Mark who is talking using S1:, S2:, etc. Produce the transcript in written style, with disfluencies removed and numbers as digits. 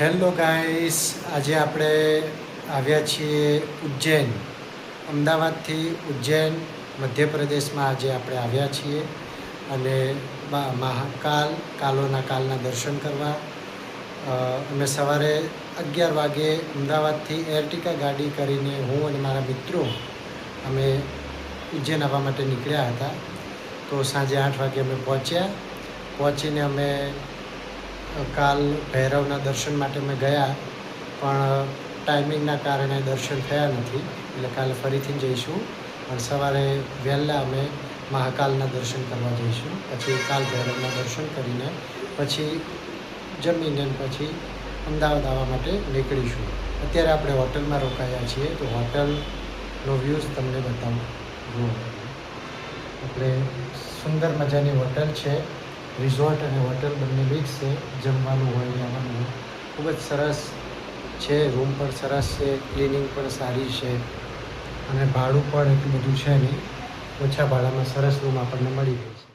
S1: Hello guys, આજે આપણે આવ્યા છીએ ઉજ્જૈન. અમદાવાદથી ઉજ્જૈન મધ્યપ્રદેશમાં આજે આપણે આવ્યા છીએ અને કાલોના દર્શન કરવા. અમે સવારે 11 વાગે અમદાવાદથી એર્ટિકા ગાડી કરીને હું અને મારા મિત્રો અમે ઉજ્જૈન આવવા માટે નીકળ્યા હતા. તો સાંજે 8 વાગે અમે પહોંચીને અમે કાલ ભૈરવના દર્શન માટે અમે ગયા, પણ ટાઈમિંગના કારણે દર્શન થયા નથી, એટલે કાલે ફરીથી જઈશું. પણ સવારે વહેલા અમે મહાકાલના દર્શન કરવા જઈશું. પછી કાલ ભૈરવના દર્શન કરીને પછી જમીને પછી અમદાવાદ આવવા માટે નીકળીશું. અત્યારે આપણે હોટલમાં રોકાયા છીએ, તો હોટલનો વ્યૂઝ તમને બતાવું. જુઓ, આપણે સુંદર મજાની હોટલ છે. રિઝોર્ટ અને હોટલ બંને મિક્સ છે. જમવાનું હોય, રહેવાનું હોય, ખૂબ જ સરસ છે. રૂમ પણ સરસ છે, ક્લિનિંગ પણ સારી છે અને ભાડું પણ એટલું બધું છે નહીં. ઓછા ભાડામાં સરસ રૂમ આપણને મળી જાય છે.